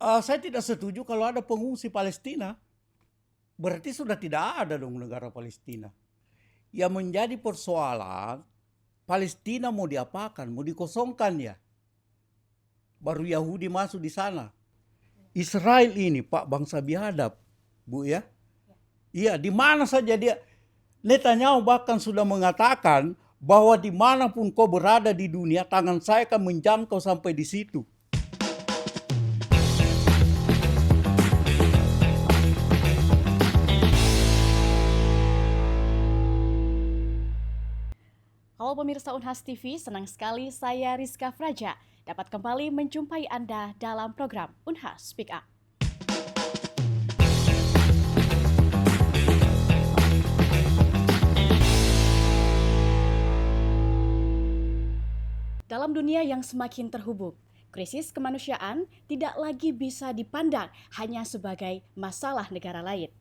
Saya tidak setuju kalau ada pengungsi Palestina. Berarti sudah tidak ada dong negara Palestina. Yang menjadi persoalan, Palestina mau diapakan? Mau dikosongkan ya? Baru Yahudi masuk di sana. Israel ini Pak bangsa biadab, Bu ya. Iya, di mana saja dia. Netanyahu bahkan sudah mengatakan bahwa dimanapun kau berada di dunia, tangan saya akan menjangkau sampai di situ. Halo pemirsa Unhas TV, senang sekali saya Rizka Fraja dapat kembali menjumpai Anda dalam program Unhas Speak Up. Dalam dunia yang semakin terhubung, krisis kemanusiaan tidak lagi bisa dipandang hanya sebagai masalah negara lain.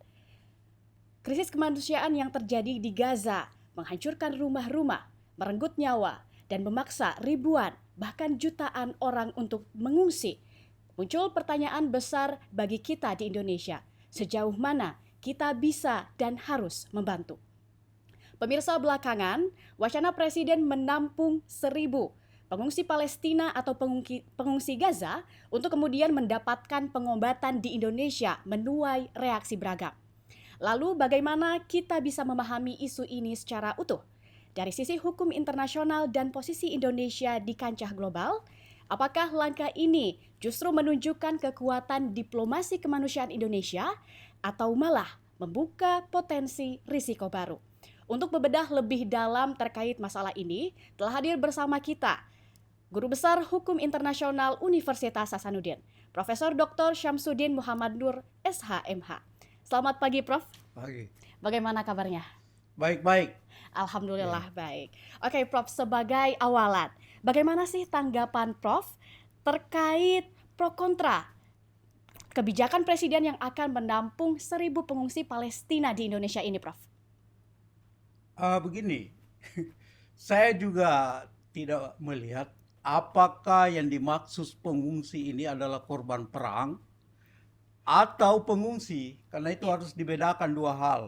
Krisis kemanusiaan yang terjadi di Gaza menghancurkan rumah-rumah, merenggut nyawa, dan memaksa ribuan bahkan jutaan orang untuk mengungsi. Muncul pertanyaan besar bagi kita di Indonesia, sejauh mana kita bisa dan harus membantu. Pemirsa, belakangan, wacana Presiden menampung 1.000 pengungsi Palestina atau pengungsi Gaza untuk kemudian mendapatkan pengobatan di Indonesia menuai reaksi beragam. Lalu bagaimana kita bisa memahami isu ini secara utuh? Dari sisi hukum internasional dan posisi Indonesia di kancah global, apakah langkah ini justru menunjukkan kekuatan diplomasi kemanusiaan Indonesia atau malah membuka potensi risiko baru? Untuk membedah lebih dalam terkait masalah ini, telah hadir bersama kita Guru Besar Hukum Internasional Universitas Hasanuddin, Profesor Dr. Syamsuddin Muhammad Nur, SHMH. Selamat pagi, Prof. Pagi. Bagaimana kabarnya? Baik-baik. Alhamdulillah baik. Oke, Prof, sebagai awalan, bagaimana sih tanggapan Prof terkait pro kontra kebijakan Presiden yang akan menampung 1.000 pengungsi Palestina di Indonesia ini, Prof? Begini, saya juga tidak melihat apakah yang dimaksud pengungsi ini adalah korban perang atau pengungsi, karena itu harus dibedakan dua hal.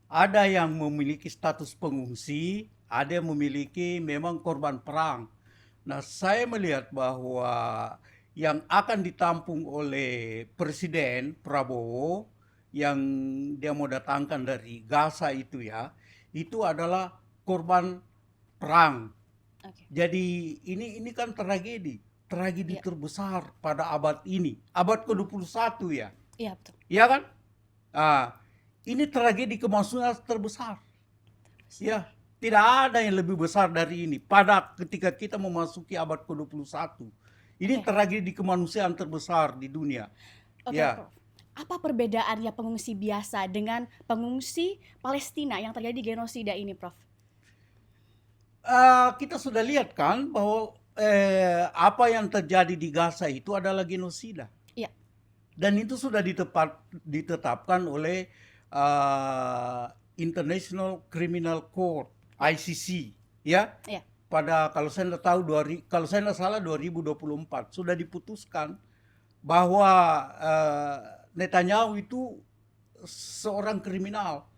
Ada yang memiliki status pengungsi, ada yang memiliki memang korban perang. Nah, saya melihat bahwa yang akan ditampung oleh Presiden Prabowo yang dia mau datangkan dari Gaza itu ya, itu adalah korban perang. Oke. Jadi ini kan tragedi Iya. terbesar pada abad ini, abad ke-21 ya. Iya, betul. Iya kan? Ini tragedi kemanusiaan terbesar. Ya, tidak ada yang lebih besar dari ini pada ketika kita memasuki abad ke-21. Ini Oke. tragedi kemanusiaan terbesar di dunia. Oke, Ya, Prof. Apa perbedaannya pengungsi biasa dengan pengungsi Palestina yang terjadi genosida ini, Prof? kita sudah lihat kan bahwa apa yang terjadi di Gaza itu adalah genosida. Iya. Dan itu sudah ditetapkan oleh International Criminal Court (ICC) ya. Iya. Pada kalau saya tidak salah 2024 sudah diputuskan bahwa Netanyahu itu seorang kriminal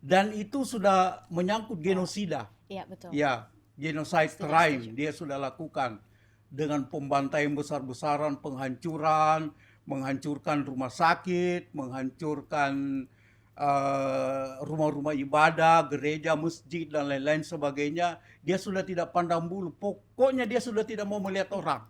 dan itu sudah menyangkut genosida. Iya, betul. Ya, genocide Setuju, crime setuju. dia sudah lakukan dengan pembantaian besar-besaran, menghancurkan rumah sakit, menghancurkan rumah-rumah ibadah, gereja, masjid dan lain-lain sebagainya. Dia sudah tidak pandang bulu. Pokoknya dia sudah tidak mau melihat orang.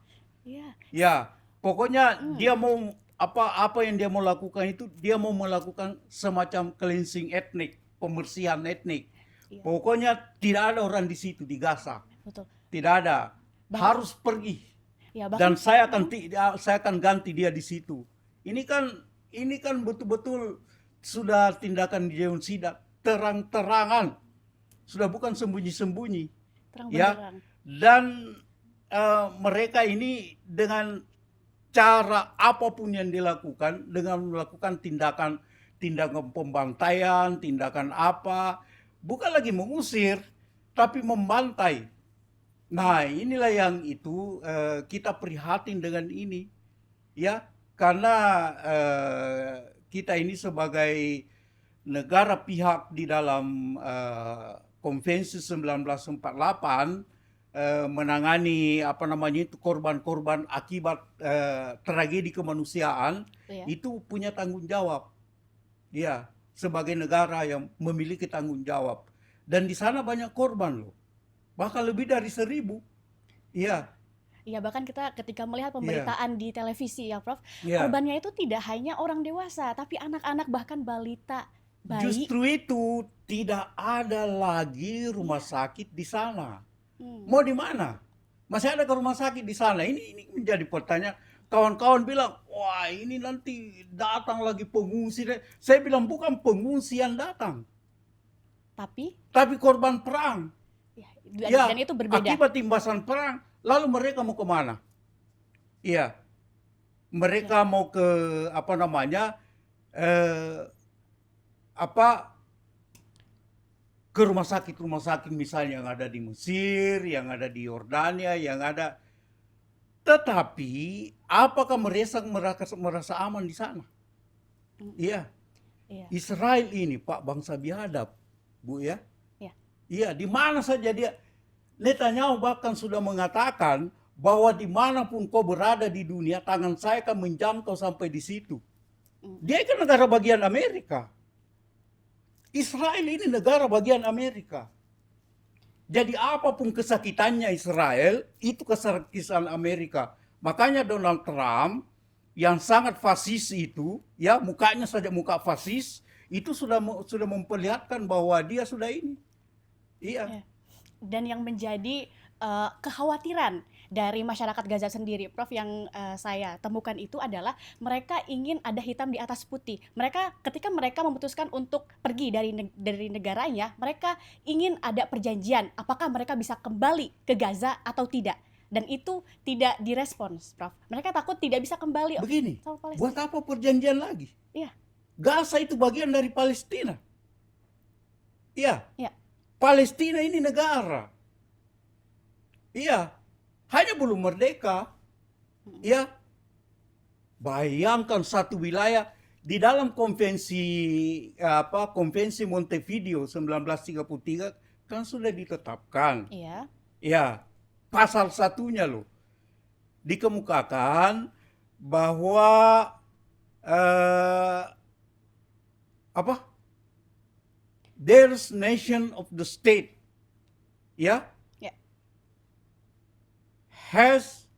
Iya. Ya, pokoknya dia mau apa yang dia mau lakukan itu dia mau melakukan semacam cleansing etnik, pembersihan etnik. Iya. Pokoknya tidak ada orang di situ di Gaza. Betul. Tidak ada. Harus pergi. Ya, Dan bahkan saya akan ganti dia di situ. Ini kan betul-betul sudah tindakan genosida terang-terangan. Sudah bukan sembunyi-sembunyi. terang Ya. benderang. Dan mereka ini dengan cara apapun yang dilakukan, dengan melakukan tindakan pembantaian, tindakan apa, bukan lagi mengusir, tapi membantai. Nah, inilah yang itu kita prihatin dengan ini, ya, karena kita ini sebagai negara pihak di dalam Konvensi 1948 menangani korban-korban akibat tragedi kemanusiaan, Iya. itu punya tanggung jawab. Ya, sebagai negara yang memiliki tanggung jawab. Dan di sana banyak korban loh. Bahkan lebih dari 1.000. Iya, Iya, bahkan kita ketika melihat iya, pemberitaan di televisi ya, Prof, iya. korbannya itu tidak hanya orang dewasa, tapi anak-anak bahkan balita, bayi. Justru itu tidak ada lagi rumah Iya. sakit di sana. Hmm. Mau di mana? Masih ada ke rumah sakit di sana? Ini menjadi pertanyaan. Kawan-kawan bilang, wah ini nanti datang lagi pengungsi. Saya bilang bukan pengungsi yang datang, Tapi tapi korban perang. ya, Ya, dan itu berbeda. akibat timbasan perang. Lalu mereka mau kemana? Iya, Ya. mereka mau ke apa namanya? Apa ke rumah sakit misalnya yang ada di Mesir, yang ada di Yordania, yang ada. Tetapi apakah merasa aman di sana? Mm, Iya, Iya. Israel ini Pak bangsa biadab, Bu ya. Ya. Iya, di mana saja dia. Netanyahu bahkan sudah mengatakan bahwa dimanapun kau berada di dunia, tangan saya akan menjangkau sampai di situ. Mm. Dia kan negara bagian Amerika. Israel ini negara bagian Amerika. Jadi apapun kesakitannya Israel, itu kesakitan Amerika. Makanya Donald Trump yang sangat fasis itu, ya mukanya saja muka fasis, itu sudah memperlihatkan bahwa dia sudah ini. Iya. Ya. Dan yang menjadi kekhawatiran dari masyarakat Gaza sendiri, Prof, yang saya temukan itu adalah mereka ingin ada hitam di atas putih. Ketika mereka memutuskan untuk pergi dari negaranya, mereka ingin ada perjanjian apakah mereka bisa kembali ke Gaza atau tidak. Dan itu tidak direspons, Prof. Mereka takut tidak bisa kembali Begini, sama Palestina. buat apa perjanjian lagi? Iya. Gaza itu bagian dari Palestina. Iya. Iya. Palestina ini negara. Iya. Hanya belum merdeka. Iya. Bayangkan satu wilayah di dalam konvensi Montevideo 1933 kan sudah ditetapkan. Iya. Ya, pasal satunya loh dikemukakan bahwa there's nation of the state, ya, Ya. has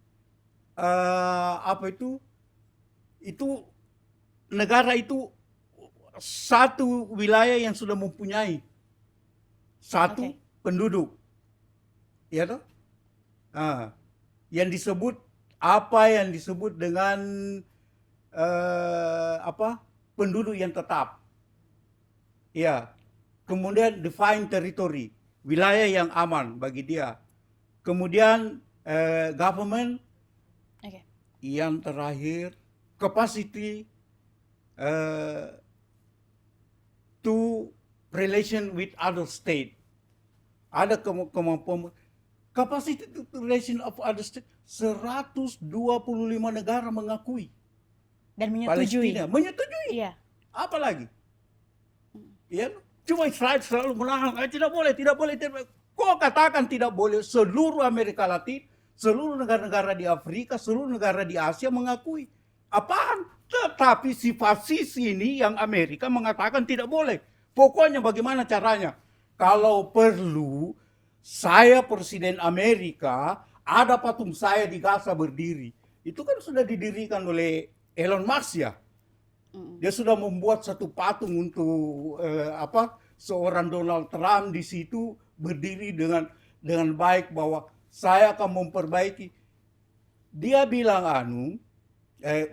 itu negara itu satu wilayah yang sudah mempunyai satu Oke. penduduk, ya toh? Yang disebut dengan penduduk yang tetap. Ya. Kemudian define territory, wilayah yang aman bagi dia. Kemudian government. Oke. Yang terakhir capacity to relation with other state. Ada kemampuan capacity to relation of other state. 125 negara mengakui Dan menyetujui. Palestina, menyetujui. Iya. Apa lagi? Ya, cuma Israel selalu melarang, tidak boleh. Kok katakan tidak boleh? Seluruh Amerika Latin, seluruh negara-negara di Afrika, seluruh negara di Asia mengakui. Apaan? Tetapi si fasis ini yang Amerika mengatakan tidak boleh. Pokoknya bagaimana caranya? Kalau perlu, saya Presiden Amerika, ada patung saya di Gaza berdiri. Itu kan sudah didirikan oleh Elon Musk ya. Dia sudah membuat satu patung untuk seorang Donald Trump di situ berdiri dengan baik bahwa saya akan memperbaiki. Dia bilang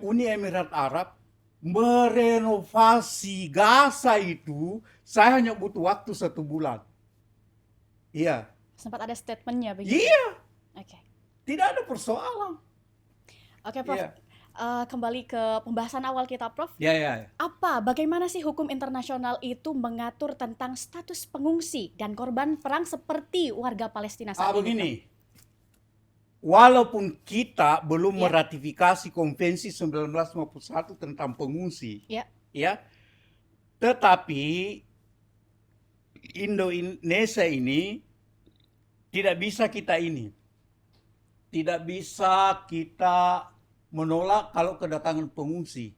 Uni Emirat Arab merenovasi Gaza itu saya hanya butuh waktu 1 bulan. Iya. Sempat ada statementnya begitu. Iya. Oke. Tidak ada persoalan. Oke, Prof. Iya. Kembali ke pembahasan awal kita, Prof. Ya. Bagaimana sih hukum internasional itu mengatur tentang status pengungsi dan korban perang seperti warga Palestina saat ini? Begini. walaupun kita belum Ya. meratifikasi Konvensi 1951 tentang pengungsi, Ya. ya, tetapi Indonesia ini tidak bisa kita menolak kalau kedatangan pengungsi,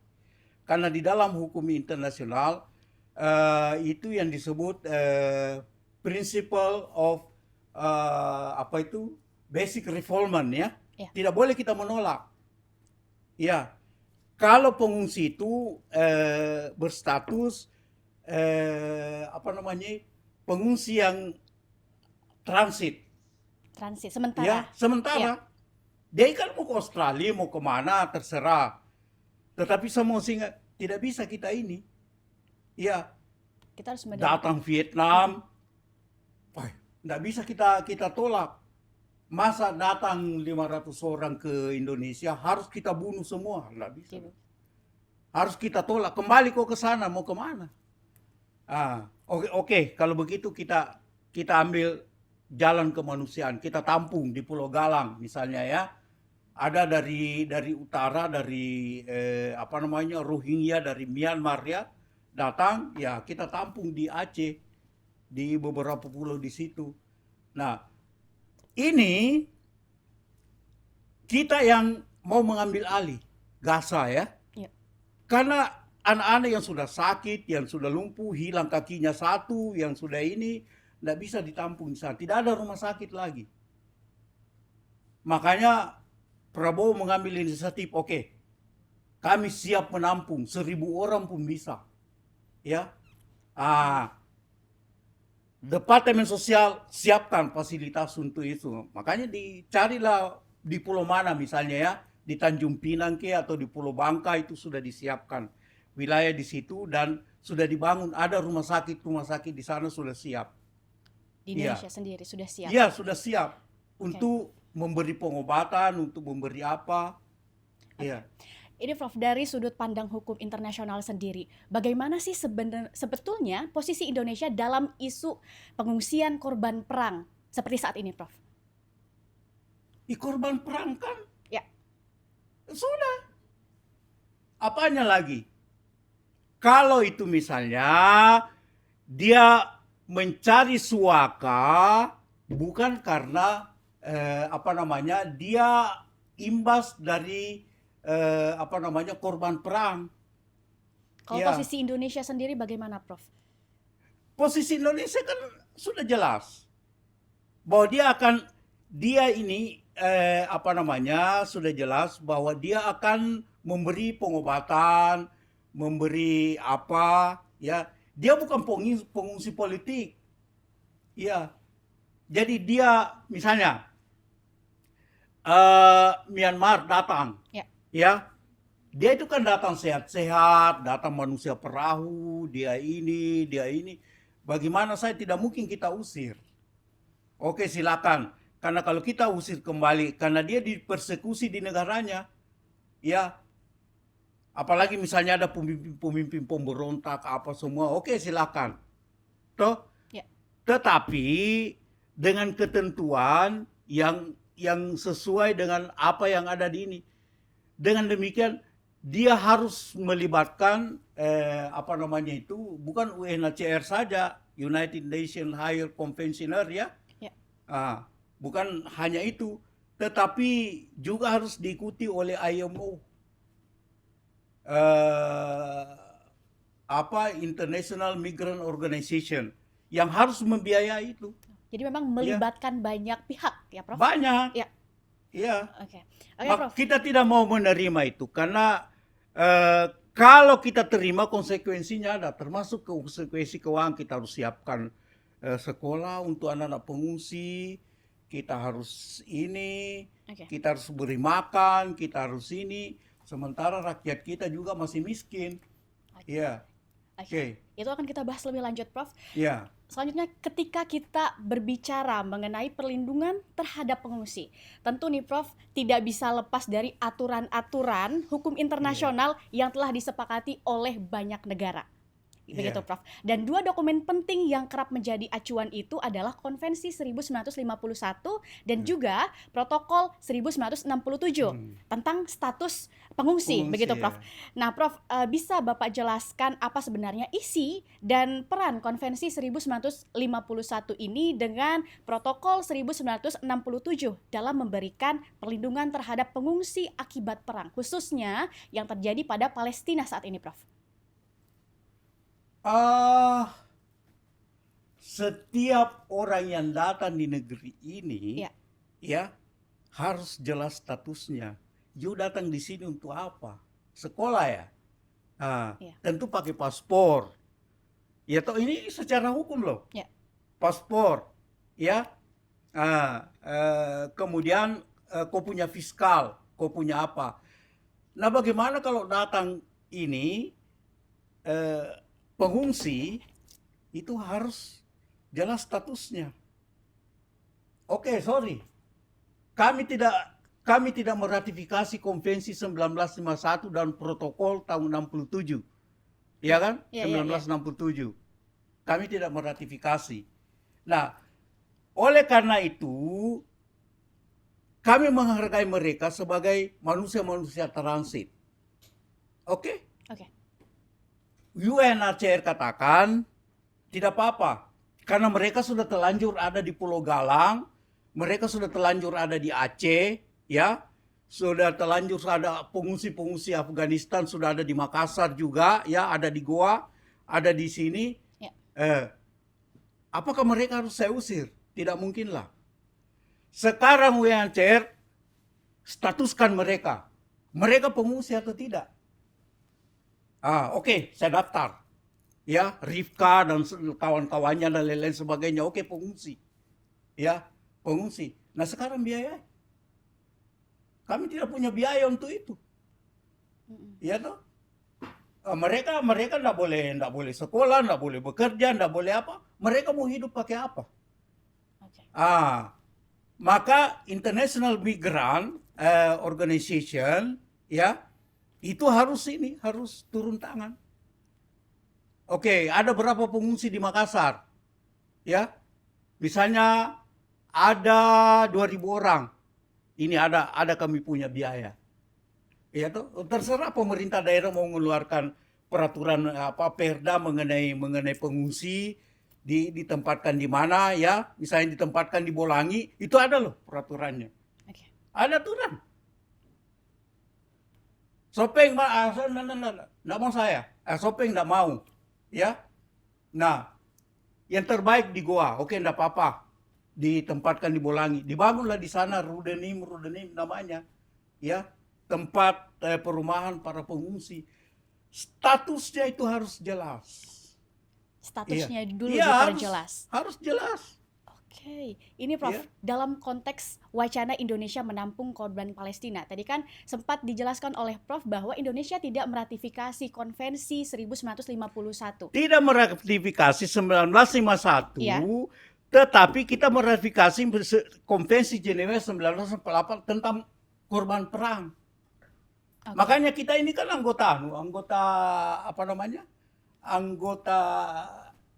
karena di dalam hukum internasional itu yang disebut principle of basic refoulement, ya. Ya. Tidak boleh kita menolak. Ya, kalau pengungsi itu berstatus pengungsi yang transit, Sementara. ya, sementara. Ya. Dia kan mau ke Australia, mau kemana, terserah. Tetapi semua singa tidak bisa kita ini. Ya, Kita harus datang Vietnam, tidak bisa kita tolak. Masa datang 500 orang ke Indonesia harus kita bunuh semua? Tidak bisa. Harus kita tolak. Kembali kok ke sana, mau kemana? Oke. Kalau begitu kita ambil jalan kemanusiaan. Kita tampung di Pulau Galang misalnya, ya. Ada dari utara, dari Rohingya dari Myanmar, ya, datang, ya, kita tampung di Aceh, di beberapa pulau di situ. Nah, ini kita yang mau mengambil alih Gaza, ya. Ya. Karena anak-anak yang sudah sakit, yang sudah lumpuh, hilang kakinya satu, yang sudah ini, tidak bisa ditampung di sana. Tidak ada rumah sakit lagi. Makanya Prabowo mengambil inisiatif, oke, kami siap menampung 1.000 orang pun bisa. Ya. Departemen Sosial siapkan fasilitas untuk itu. Makanya dicarilah di pulau mana misalnya, ya, di Tanjung Pinang atau di Pulau Bangka itu sudah disiapkan wilayah di situ dan sudah dibangun, ada rumah sakit di sana sudah siap. Di Indonesia sendiri sudah siap. Iya, sudah siap untuk memberi pengobatan, untuk memberi apa. Iya. Ini Prof, dari sudut pandang hukum internasional sendiri, bagaimana sih sebetulnya posisi Indonesia dalam isu pengungsian korban perang seperti saat ini, Prof? Di korban perang kan? Ya. Sudah. Apanya lagi? Kalau itu misalnya dia mencari suaka bukan karena dia imbas dari korban perang. Kalau Ya. posisi Indonesia sendiri bagaimana, Prof? Posisi Indonesia kan sudah jelas bahwa sudah jelas bahwa dia akan memberi pengobatan, memberi apa, ya. Dia bukan pengungsi politik. Ya. Jadi dia misalnya Myanmar datang. Ya. Ya. Dia itu kan datang sehat-sehat, datang manusia perahu, dia ini. Bagaimana tidak mungkin kita usir. Oke, silakan. Karena kalau kita usir kembali, karena dia dipersekusi di negaranya, ya. Apalagi misalnya ada pemimpin pemberontak apa semua, oke, silakan. Toh? Ya. Tetapi dengan ketentuan yang sesuai dengan apa yang ada di ini. Dengan demikian dia harus melibatkan bukan UNHCR saja, United Nations Higher Conventioner, ya. Ya. Bukan hanya itu, tetapi juga harus diikuti oleh IMO, International Migrant Organization, yang harus membiayai itu. Jadi memang melibatkan banyak pihak, ya, Prof? Banyak. Ya. Iya. Oke, Prof. Kita tidak mau menerima itu karena kalau kita terima konsekuensinya ada, termasuk konsekuensi keuangan. Kita harus siapkan sekolah untuk anak-anak pengungsi, kita harus kita harus beri makan, kita harus ini. Sementara rakyat kita juga masih miskin. Iya. Oke. Itu akan kita bahas lebih lanjut, Prof. Iya. Selanjutnya, ketika kita berbicara mengenai perlindungan terhadap pengungsi, tentu nih Prof, tidak bisa lepas dari aturan-aturan hukum internasional yang telah disepakati oleh banyak negara. begitu Iya. Prof. Dan dua dokumen penting yang kerap menjadi acuan itu adalah Konvensi 1951 dan Hmm. juga Protokol 1967 Hmm. tentang status pengungsi, Pengungsi begitu Prof. ya. Nah, Prof, bisa Bapak jelaskan apa sebenarnya isi dan peran Konvensi 1951 ini dengan Protokol 1967 dalam memberikan perlindungan terhadap pengungsi akibat perang, khususnya yang terjadi pada Palestina saat ini, Prof? Ah, setiap orang yang datang di negeri ini, Ya, ya harus jelas statusnya. You datang di sini untuk apa? Sekolah ya? ya, Tentu pakai paspor. Ya toh ini secara hukum loh. ya. Paspor, ya. Kemudian kau punya fiskal, kau punya apa? Nah, bagaimana kalau datang ini eh, pengungsi itu harus jelas statusnya. Oke, sorry. Kami tidak meratifikasi Konvensi 1951 dan Protokol tahun 67. Ya kan? Ya, ya, ya. 1967. Kami tidak meratifikasi. Nah, oleh karena itu kami menghargai mereka sebagai manusia-manusia transit. Oke? Oke. UNHCR katakan tidak apa-apa. Karena mereka sudah terlanjur ada di Pulau Galang, mereka sudah terlanjur ada di Aceh, ya. Sudah terlanjur ada pengungsi-pengungsi Afghanistan, sudah ada di Makassar juga, ya, ada di Goa, ada di sini. Ya. Apakah mereka harus saya usir? Tidak mungkin lah. Sekarang UNHCR statuskan mereka. Mereka pengungsi atau tidak? Oke, saya daftar. Ya, Rifka dan kawan-kawannya dan lain-lain sebagainya. Oke, pengungsi. Ya, pengungsi. Nah, sekarang biaya. Kami tidak punya biaya untuk itu. Ya toh? Mereka enggak boleh sekolah, enggak boleh bekerja, enggak boleh apa. Mereka mau hidup pakai apa? Oke. Maka International Migrant Organization, ya, itu harus turun tangan. Oke, ada berapa pengungsi di Makassar? Ya, misalnya ada 2.000 orang. Ini ada kami punya biaya. Ya tuh, terserah pemerintah daerah mau mengeluarkan peraturan perda mengenai pengungsi ditempatkan di mana ya, misalnya ditempatkan di Bolangi, itu ada loh peraturannya. Oke. Ada aturan. Sopeng enggak mau saya. Sopeng enggak mau. Ya. Nah, yang terbaik di Goa, oke enggak apa-apa. Ditempatkan di Bolangi. Dibangunlah di sana Rudenim namanya. Ya, tempat perumahan para pengungsi. Statusnya itu harus jelas. Statusnya dulu Iya, diperjelas. harus jelas. Oke, ini Prof, Iya. dalam konteks wacana Indonesia menampung korban Palestina. Tadi kan sempat dijelaskan oleh Prof bahwa Indonesia tidak meratifikasi Konvensi 1951. Tidak meratifikasi 1951, Iya. tetapi kita meratifikasi Konvensi Jenewa 1948 tentang korban perang. Oke. Makanya kita ini kan anggota apa namanya? Anggota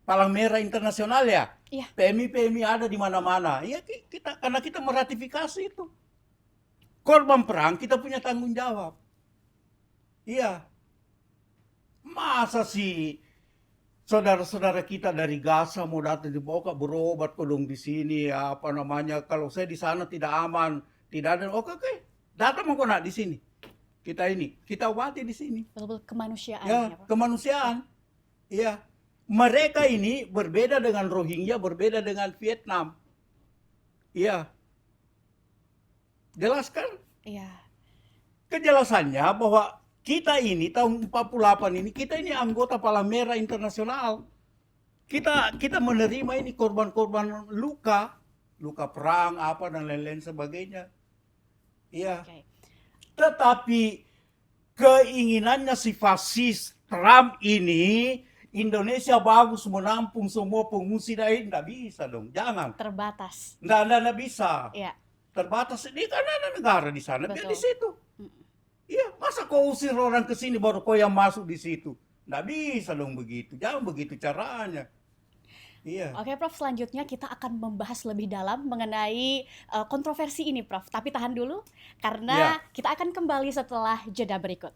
Palang Merah Internasional ya. Iya. PMI ada di mana-mana. Ya karena kita meratifikasi itu. Korban perang kita punya tanggung jawab. Iya. Masa sih saudara-saudara kita dari Gaza mau datang dibawa berobat kodong di sini apa namanya, kalau saya di sana tidak aman, tidak ada. Oke, datang mau kena di sini. Kita obati di sini. Betul-betul kemanusiaan Ya, ya, Prof. kemanusiaan. Iya. Mereka ini berbeda dengan Rohingya, berbeda dengan Vietnam. Iya. Jelaskan Iya. kejelasannya bahwa kita ini tahun 48 ini kita ini anggota Palang Merah Internasional. Kita menerima ini korban-korban luka perang apa dan lain-lain sebagainya. Iya. Oke. Tetapi keinginannya si fasis Trump ini Indonesia bagus menampung semua pengungsi dari enggak bisa dong. Jangan. Terbatas. Enggak bisa. Iya. Terbatas ini kan ada negara di sana, biar Betul. di situ. Iya, masa kau usir orang ke sini baru kau yang masuk di situ? Nggak bisa dong begitu, jangan begitu caranya. Iya, Oke, Prof, selanjutnya kita akan membahas lebih dalam mengenai kontroversi ini, Prof. Tapi tahan dulu, karena iya. kita akan kembali setelah jeda berikut.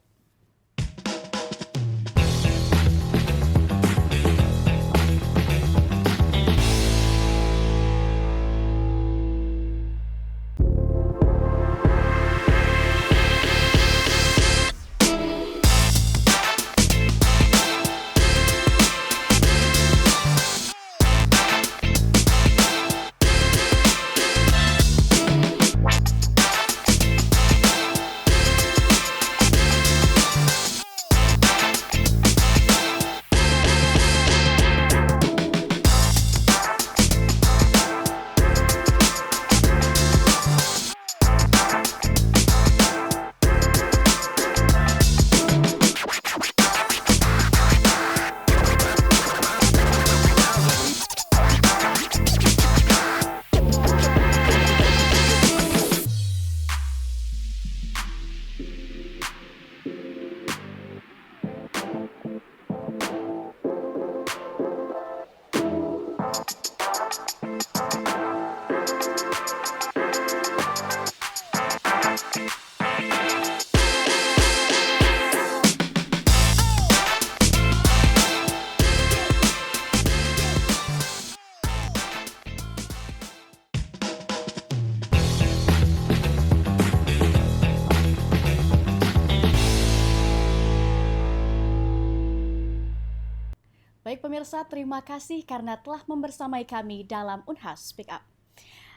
Baik pemirsa, terima kasih karena telah membersamai kami dalam Unhas Speak Up.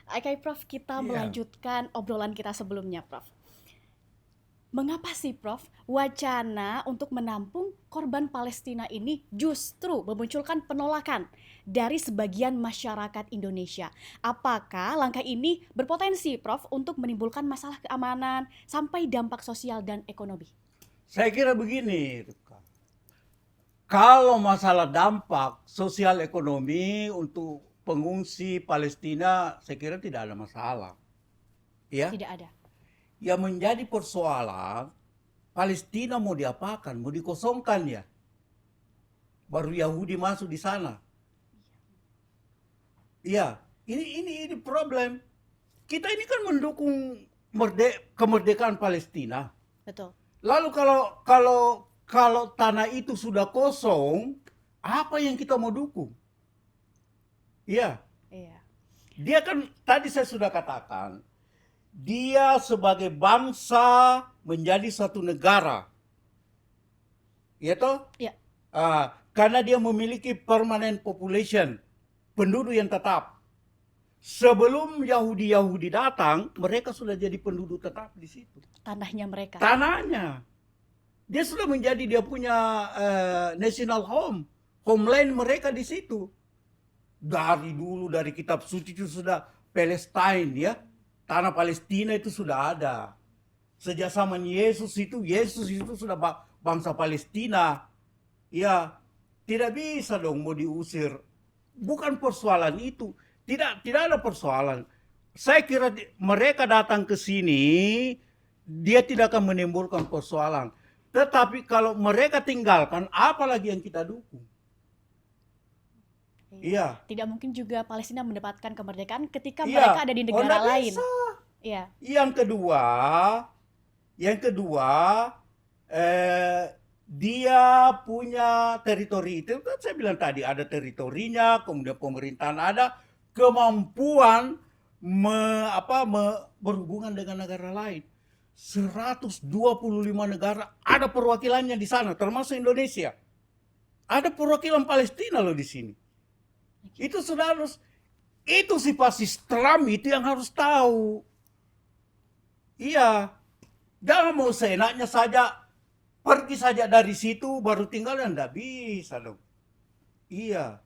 Oke, Prof, kita Iya. melanjutkan obrolan kita sebelumnya, Prof. Mengapa sih, Prof, wacana untuk menampung korban Palestina ini justru memunculkan penolakan dari sebagian masyarakat Indonesia? Apakah langkah ini berpotensi, Prof, untuk menimbulkan masalah keamanan sampai dampak sosial dan ekonomi? Saya kira begini, Rika. Kalau masalah dampak sosial ekonomi untuk pengungsi Palestina, saya kira tidak ada masalah. Ya, Tidak ada. yang menjadi persoalan Palestina mau diapakan, mau dikosongkan ya. Baru Yahudi masuk di sana. Iya, ini problem. Kita ini kan mendukung kemerdekaan Palestina. Betul. Lalu kalau tanah itu sudah kosong, apa yang kita mau dukung? Iya, Iya. dia kan tadi saya sudah katakan, dia sebagai bangsa menjadi satu negara. Ya toh? Iya. Karena dia memiliki permanent population, penduduk yang tetap. Sebelum Yahudi datang, mereka sudah jadi penduduk tetap di situ. Tanahnya mereka. Tanahnya. Dia sudah menjadi dia punya national homeland mereka di situ. Dari dulu, dari kitab suci itu sudah Palestine ya. Tanah Palestina itu sudah ada. Sejak zaman Yesus itu sudah bangsa Palestina. Ya, tidak bisa dong mau diusir. Bukan persoalan itu. Tidak ada persoalan. Saya kira mereka datang ke sini, dia tidak akan menimbulkan persoalan. Tetapi kalau mereka tinggalkan, apa lagi yang kita dukung? Iya. Tidak mungkin juga Palestina mendapatkan kemerdekaan ketika Iya. mereka ada di negara nggak lain. bisa. Iya. Yang kedua, dia punya teritori. Itu kan saya bilang tadi, ada teritorinya, kemudian pemerintahan ada, kemampuan berhubungan dengan negara lain. 125 negara ada perwakilannya di sana, termasuk Indonesia. Ada perwakilan Palestina loh di sini. Itu sudah harus, itu si fasis Trump itu yang harus tahu. Iya, jangan mau seenaknya saja, pergi saja dari situ baru tinggal, dan tidak bisa dong. Iya.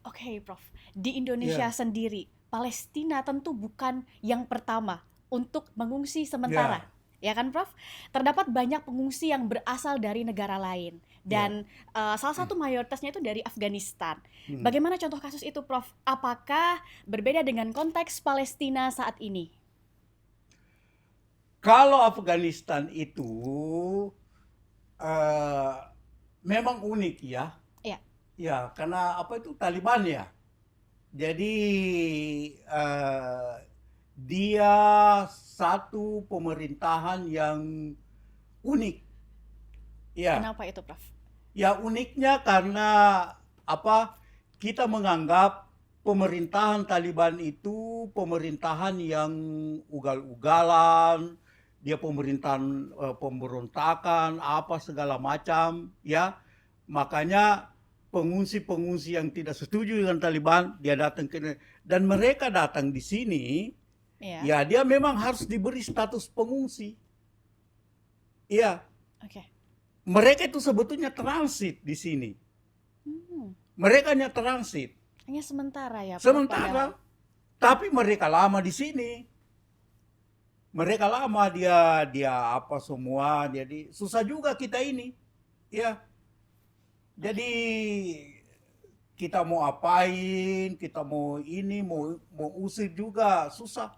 Oke, Prof. Di Indonesia Iya. sendiri, Palestina tentu bukan yang pertama untuk mengungsi sementara. Ya kan, Prof? Terdapat banyak pengungsi yang berasal dari negara lain. Dan salah satu mayoritasnya itu dari Afghanistan. Bagaimana contoh kasus itu, Prof? Apakah berbeda dengan konteks Palestina saat ini? Kalau Afghanistan itu memang unik ya. Iya. Ya, karena apa itu Taliban ya. Jadi dia satu pemerintahan yang unik. Ya, Kenapa itu, Prof? ya uniknya karena apa? Kita menganggap pemerintahan Taliban itu pemerintahan yang ugal-ugalan, dia pemerintahan pemberontakan, apa segala macam, ya. Makanya pengungsi-pengungsi yang tidak setuju dengan Taliban, dia datang ke dan mereka datang di sini, Iya. ya dia memang harus diberi status pengungsi. Iya, Oke. mereka itu sebetulnya transit di sini. Hmm. Mereka hanya transit. Hanya sementara ya, Prof, Sementara, padahal. tapi mereka lama di sini. Mereka lama dia apa semua, jadi susah juga kita ini. Ya. Jadi kita mau apain, kita mau ini, mau usir juga susah.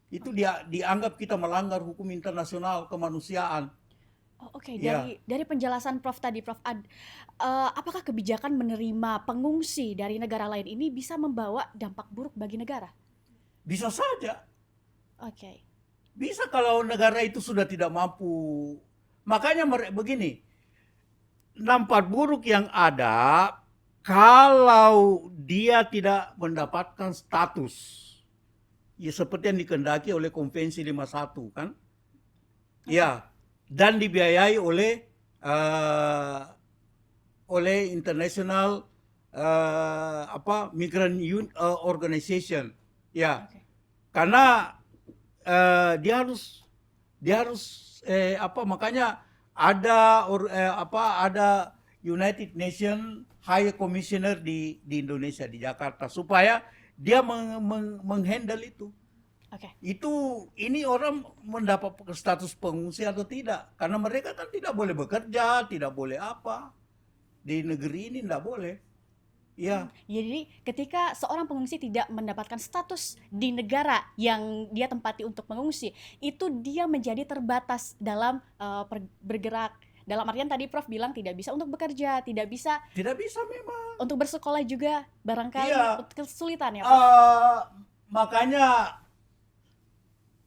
Itu dia dianggap kita melanggar hukum internasional kemanusiaan. Oh, oke. Ya, Dari penjelasan Prof tadi, Prof, apakah kebijakan menerima pengungsi dari negara lain ini bisa membawa dampak buruk bagi negara? bisa saja. Oke. Bisa kalau negara itu sudah tidak mampu. Makanya begini, dampak buruk yang ada kalau dia tidak mendapatkan status. Ya seperti yang dikehendaki oleh Konvensi 51 kan. Ya, dan dibiayai International Migrant Organization. Ya, Oke. karena dia harus makanya ada United Nations High Commissioner di Indonesia di Jakarta supaya dia menghandle itu. Oke. Ini orang mendapat status pengungsi atau tidak, karena mereka kan tidak boleh bekerja, tidak boleh apa di negeri ini, tidak boleh. Ya, Jadi ketika seorang pengungsi tidak mendapatkan status di negara yang dia tempati untuk mengungsi, itu dia menjadi terbatas dalam bergerak. Dalam artian tadi Prof bilang tidak bisa untuk bekerja, tidak bisa tidak bisa memang. untuk bersekolah juga, barangkali Iya. kesulitan ya, Prof. Makanya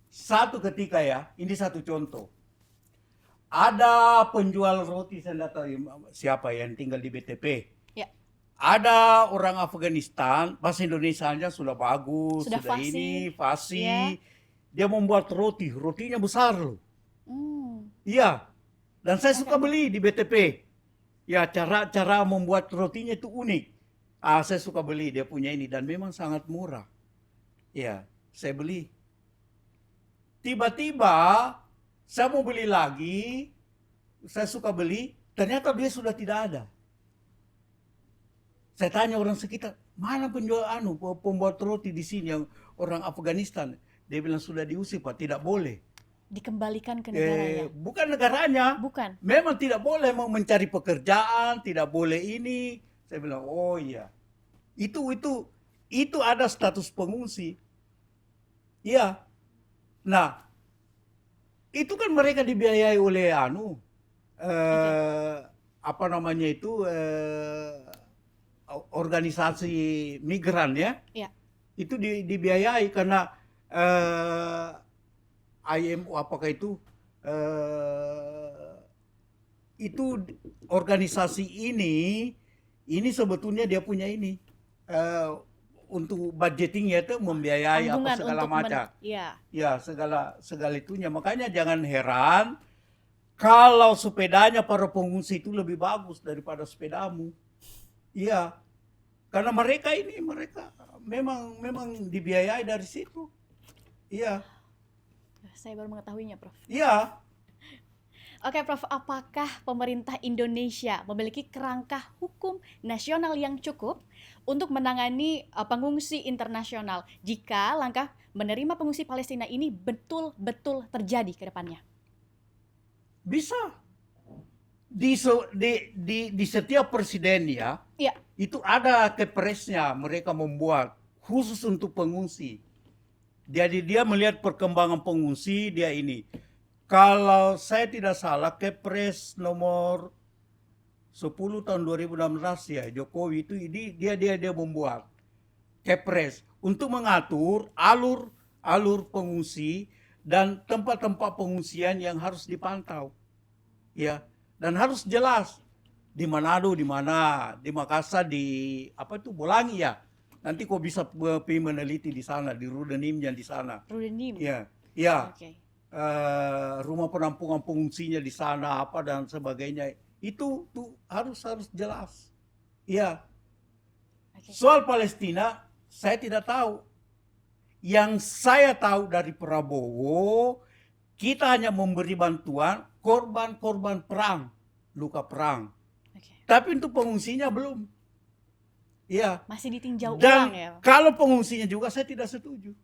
satu ketika ya, ini satu contoh. Ada penjual roti, saya tidak tahu siapa yang tinggal di BTP. Ya. Ada orang Afghanistan, bahasa Indonesianya sudah bagus, Sudah sudah fasih. ini, fasih. Ya. Dia membuat rotinya besar loh. Iya, dan saya suka beli di BTP. Ya, cara membuat rotinya itu unik. Saya suka beli, dia punya ini, dan memang sangat murah. Ya, saya beli. Tiba-tiba, saya mau beli lagi, saya suka beli, ternyata dia sudah tidak ada. Saya tanya orang sekitar, mana penjual pembuat roti di sini yang orang Afghanistan? Dia bilang sudah diusir Pak, tidak boleh. Dikembalikan ke negaranya. Bukan negaranya. Bukan. Memang tidak boleh mau mencari pekerjaan, tidak boleh ini. Saya bilang, oh iya. Itu ada status pengungsi. Iya. Nah, itu kan mereka dibiayai oleh organisasi migran ya. Iya. Itu dibiayai karena IMO apakah itu organisasi ini sebetulnya dia punya ini untuk budgeting ya itu membiayai Tanggungan apa segala untuk macam. ya. Ya segala itunya. Makanya jangan heran kalau sepedanya para pengungsi itu lebih bagus daripada sepedamu. Iya. Karena mereka memang dibiayai dari situ. Iya. Saya baru mengetahuinya, Prof. Iya. Oke, Prof, apakah pemerintah Indonesia memiliki kerangka hukum nasional yang cukup untuk menangani pengungsi internasional jika langkah menerima pengungsi Palestina ini betul-betul terjadi ke depannya? Bisa. Di setiap presiden ya, Iya. itu ada kepresnya mereka membuat khusus untuk pengungsi. Jadi dia melihat perkembangan pengungsi, dia ini. Kalau saya tidak salah, Kepres nomor 10 tahun 2016 ya, Jokowi itu dia membuat Kepres untuk mengatur alur pengungsi dan tempat-tempat pengungsian yang harus dipantau. Ya, dan harus jelas di Manado di mana, di Makassar di apa itu Bolangi ya. Nanti kau bisa pergi meneliti di sana, di Rudenimnya di sana. Rudenim. Ya, ya. Oke. Rumah penampungan pengungsinya di sana apa dan sebagainya. Itu tuh harus jelas. Ya. Oke. Soal Palestina saya tidak tahu. Yang saya tahu dari Prabowo, kita hanya memberi bantuan korban-korban perang, luka perang. Oke. Tapi untuk pengungsinya belum. Iya. Masih ditinjau Dan ulang ya. kalau pengungsinya juga saya tidak setuju.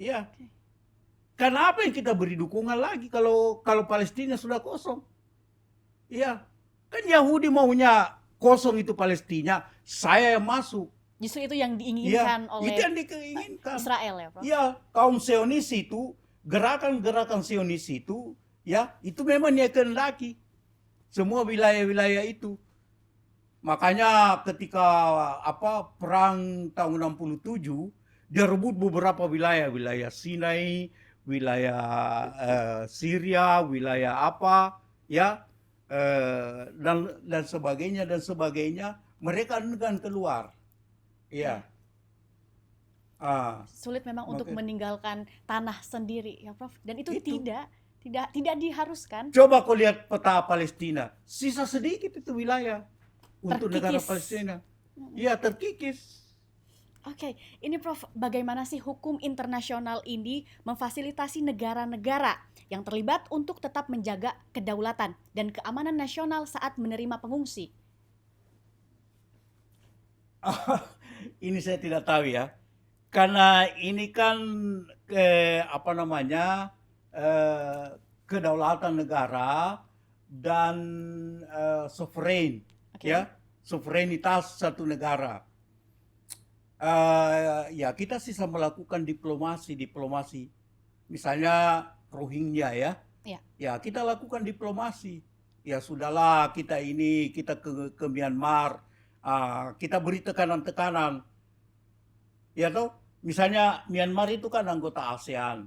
Iya. Oke. Karena apa yang kita beri dukungan lagi kalau Palestina sudah kosong? Iya. Kan Yahudi maunya kosong itu Palestina, saya yang masuk. Justru itu yang Iya, diinginkan oleh itu yang diinginkan. Israel ya, Prof. Ya, kaum Zionis itu, gerakan-gerakan Zionis itu, ya, itu memang dia kehendaki semua wilayah-wilayah itu. Makanya ketika perang tahun 67, dia rebut beberapa wilayah Sinai, wilayah Syria, wilayah ya, dan sebagainya, mereka enggan keluar. Iya. Sulit memang untuk Makanya. meninggalkan tanah sendiri ya, Prof. Dan itu Itu. tidak diharuskan. Coba kau lihat peta Palestina, sisa sedikit itu wilayah untuk negara Terkikis. Palestina. Iya, terkikis. Oke, ini Prof, bagaimana sih hukum internasional ini memfasilitasi negara-negara yang terlibat untuk tetap menjaga kedaulatan dan keamanan nasional saat menerima pengungsi? Ini saya tidak tahu ya. Karena ini kan kedaulatan negara dan sovereign, Oke. ya, sovereinitas satu negara. Ya kita sisa melakukan diplomasi. Misalnya Rohingya ya. Ya. Ya kita lakukan diplomasi. Ya sudahlah kita ke Myanmar, kita beri tekanan-tekanan. Ya toh, misalnya Myanmar itu kan anggota ASEAN.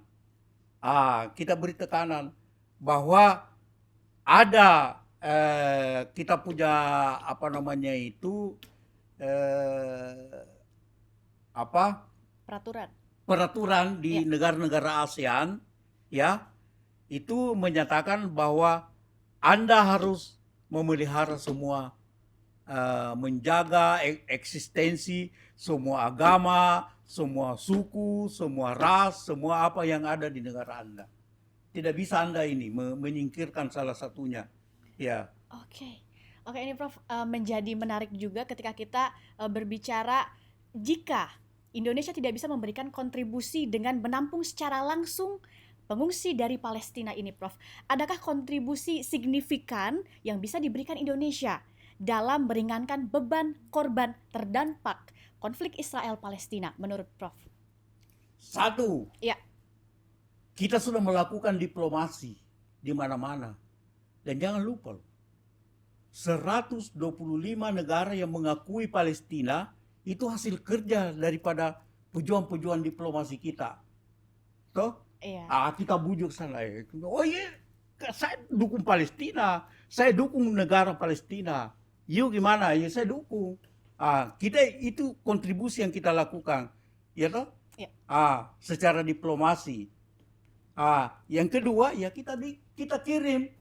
Kita beri tekanan bahwa ada kita punya peraturan di Ya. negara-negara ASEAN, ya, itu menyatakan bahwa Anda harus memelihara semua, menjaga eksistensi semua agama, semua suku, semua ras, semua apa yang ada di negara Anda. Tidak bisa Anda ini menyingkirkan salah satunya. Ya. Oke, ini Prof menjadi menarik juga ketika kita berbicara jika Indonesia tidak bisa memberikan kontribusi dengan menampung secara langsung pengungsi dari Palestina ini, Prof. Adakah kontribusi signifikan yang bisa diberikan Indonesia dalam meringankan beban korban terdampak konflik Israel-Palestina menurut Prof? Satu, Ya. kita sudah melakukan diplomasi di mana-mana. Dan jangan lupa, 125 negara yang mengakui Palestina itu hasil kerja daripada pejuang-pejuang diplomasi kita. Toh? Iya. Kita bujuk sana. Oh iya, saya dukung Palestina. Saya dukung negara Palestina. You gimana? Ya saya dukung. Kita itu kontribusi yang kita lakukan. Ya toh? Ya. Secara diplomasi. Yang kedua ya kita kirim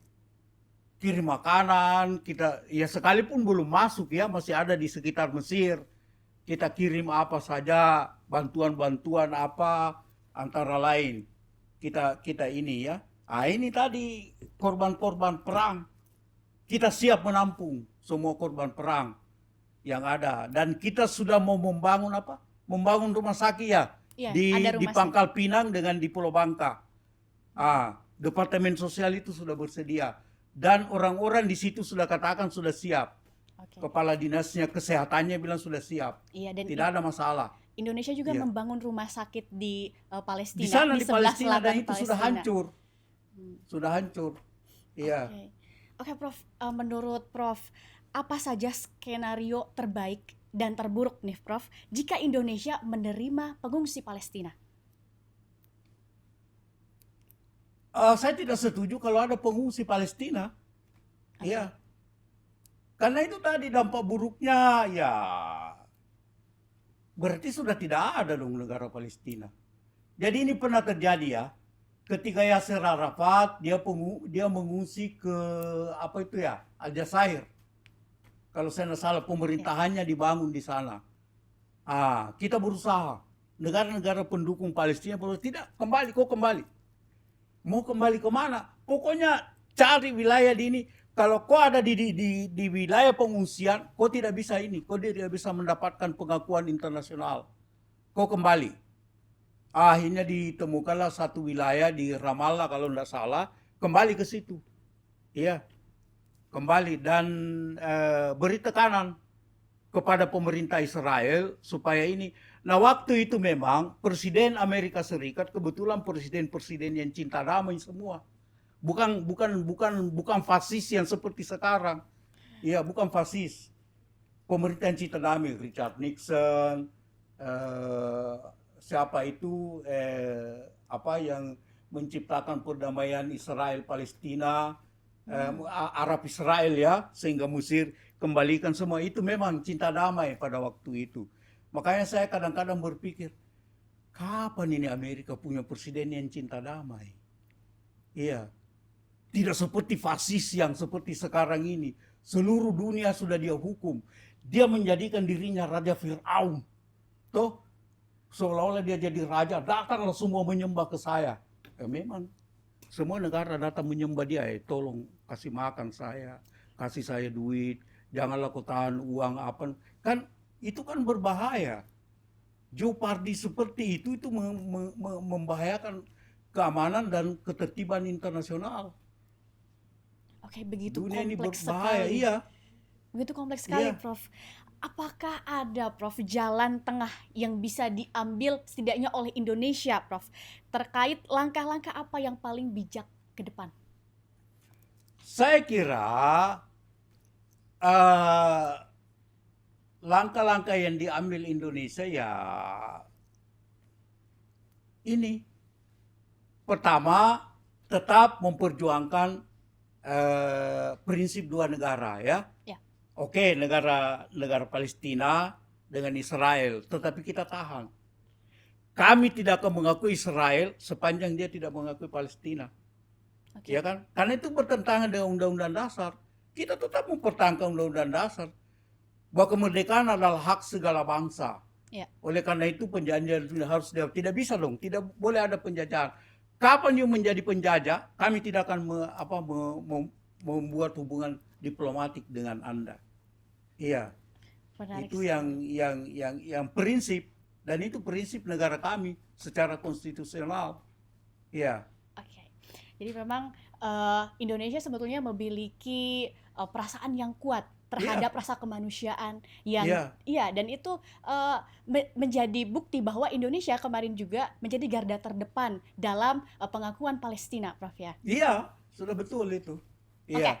makanan, ya sekalipun belum masuk ya, masih ada di sekitar Mesir. Kita kirim apa saja, bantuan-bantuan apa, antara lain. Kita ini ya. Ini tadi korban-korban perang. Kita siap menampung semua korban perang yang ada. Dan kita sudah mau membangun rumah sakit ya. Ya, di ada rumah Pangkal Pinang dengan di Pulau Bangka. Departemen Sosial itu sudah bersedia. Dan orang-orang di situ sudah katakan sudah siap. Oke. Kepala dinasnya kesehatannya bilang sudah siap. Iya, dan Tidak ada masalah. Indonesia juga Iya. membangun rumah sakit di Palestina. Di sana di sebelah Palestina dan selatan itu sudah Palestina. hancur. Sudah hancur. Iya. Oke. Oke, Prof. Menurut Prof, apa saja skenario terbaik dan terburuk nih, Prof, jika Indonesia menerima pengungsi Palestina? Saya tidak setuju kalau ada pengungsi Palestina. Oke. Iya, karena itu tadi dampak buruknya ya berarti sudah tidak ada dong negara Palestina. Jadi ini pernah terjadi ya. Ketika Yasser Arafat dia mengungsi ke apa itu ya, Aljazair. Kalau saya tidak salah pemerintahannya dibangun di sana. Kita berusaha negara-negara pendukung Palestina tidak kembali, kok kembali. Mau kembali kemana? Pokoknya cari wilayah di ini. Kalau kau ada di wilayah pengungsian, kau tidak bisa ini. Kau tidak bisa mendapatkan pengakuan internasional. Kau kembali. Akhirnya ditemukanlah satu wilayah di Ramallah kalau tidak salah. Kembali ke situ. Iya. Kembali dan beri tekanan kepada pemerintah Israel supaya ini. Nah waktu itu memang Presiden Amerika Serikat kebetulan presiden-presiden yang cinta damai semua. Bukan fasis yang seperti sekarang. Iya, bukan fasis. Pemerintahan cinta damai, Richard Nixon, siapa itu apa yang menciptakan perdamaian Israel Palestina, Arab Israel ya, sehingga Mesir kembalikan semua itu memang cinta damai pada waktu itu. Makanya saya kadang-kadang berpikir, kapan ini Amerika punya presiden yang cinta damai? Iya, tidak seperti fasis yang seperti sekarang ini. Seluruh dunia sudah dia hukum. Dia menjadikan dirinya Raja Fir'aun. Toh, seolah-olah dia jadi raja, datanglah semua menyembah ke saya. Memang, semua negara datang menyembah dia. Tolong kasih makan saya, kasih saya duit, janganlah kau tahan uang apa. Kan itu kan berbahaya. Jeopardy seperti itu membahayakan keamanan dan ketertiban internasional. Oke, begitu Dunia ini kompleks berbahaya, sekali. iya. Begitu kompleks sekali, Iya. Prof. Apakah ada, Prof, jalan tengah yang bisa diambil setidaknya oleh Indonesia, Prof, terkait langkah-langkah apa yang paling bijak ke depan? Saya kira eh, langkah-langkah yang diambil Indonesia ya ini. Pertama, tetap memperjuangkan prinsip dua negara ya. Ya. Oke, negara Palestina dengan Israel, tetapi kita tahan. Kami tidak akan mengakui Israel sepanjang dia tidak mengakui Palestina. Oke. Ya kan? Karena itu bertentangan dengan Undang-Undang Dasar. Kita tetap mempertahankan Undang-Undang Dasar bahwa kemerdekaan adalah hak segala bangsa. Ya. Oleh karena itu penjajahan harus tidak bisa dong, tidak boleh ada penjajahan. Kapan you menjadi penjajah, kami tidak akan membuat hubungan diplomatik dengan Anda. Iya, Menarik itu sekali. yang prinsip dan itu prinsip negara kami secara konstitusional. Iya. Oke. Jadi memang Indonesia sebetulnya memiliki perasaan yang kuat terhadap rasa kemanusiaan yang Iya. dan itu menjadi bukti bahwa Indonesia kemarin juga menjadi garda terdepan dalam pengakuan Palestina, Prof ya. Iya, sudah betul itu. Iya.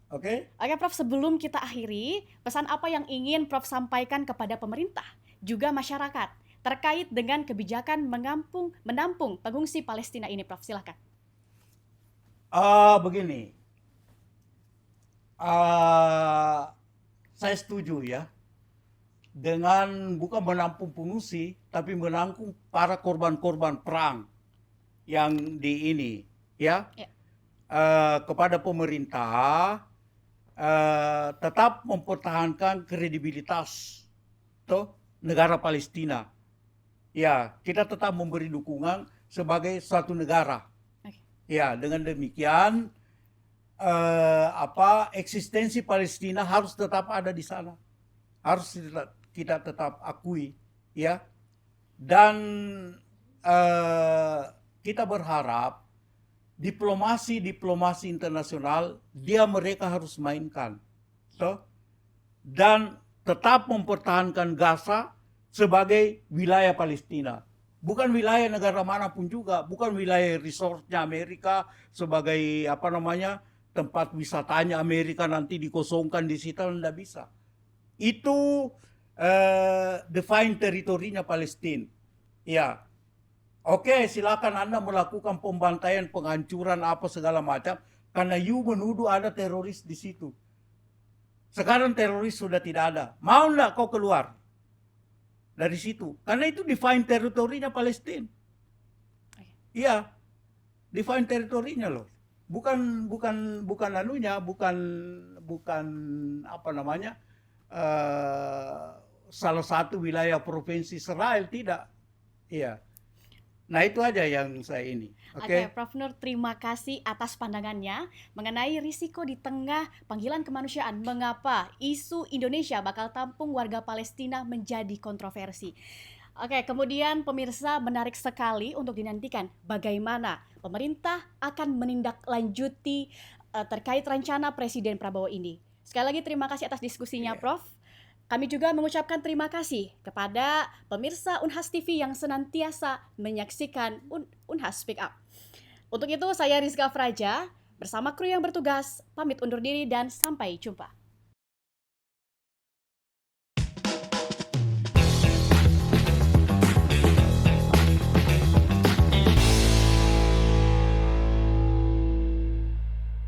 Oke. Oke, Prof, sebelum kita akhiri, pesan apa yang ingin Prof sampaikan kepada pemerintah juga masyarakat terkait dengan kebijakan menampung pengungsi Palestina ini, Prof? Silakan. Begini. Saya setuju ya dengan bukan menampung pengungsi tapi menampung para korban-korban perang yang di ini ya. Ya. Kepada pemerintah tetap mempertahankan kredibilitas toh negara Palestina. Ya, kita tetap memberi dukungan sebagai suatu negara. Oke. Ya, dengan demikian eksistensi Palestina harus tetap ada di sana, harus kita tetap akui, ya. Dan kita berharap diplomasi internasional mereka harus mainkan, dan tetap mempertahankan Gaza sebagai wilayah Palestina. Bukan wilayah negara manapun juga, bukan wilayah resortnya Amerika sebagai tempat wisatanya Amerika nanti dikosongkan di situ, tidak bisa. Itu define teritorinya Palestina. Ya, oke, silakan Anda melakukan pembantaian, penghancuran apa segala macam, karena you menuduh ada teroris di situ. Sekarang teroris sudah tidak ada. Mau nggak kau keluar dari situ? Karena itu define teritorinya Palestina. Iya, define teritorinya loh. Bukan anunya, bukan apa namanya, salah satu wilayah provinsi Israel, tidak. Iya. Nah, itu aja yang saya ini. Oke, Prof. Nur, terima kasih atas pandangannya mengenai risiko di tengah panggilan kemanusiaan. Mengapa isu Indonesia bakal tampung warga Palestina menjadi kontroversi. Oke, kemudian pemirsa, menarik sekali untuk dinantikan bagaimana pemerintah akan menindaklanjuti terkait rencana Presiden Prabowo ini. Sekali lagi terima kasih atas diskusinya, Prof. Kami juga mengucapkan terima kasih kepada pemirsa Unhas TV yang senantiasa menyaksikan Unhas Speak Up. Untuk itu, saya Rizka Fraja bersama kru yang bertugas pamit undur diri dan sampai jumpa.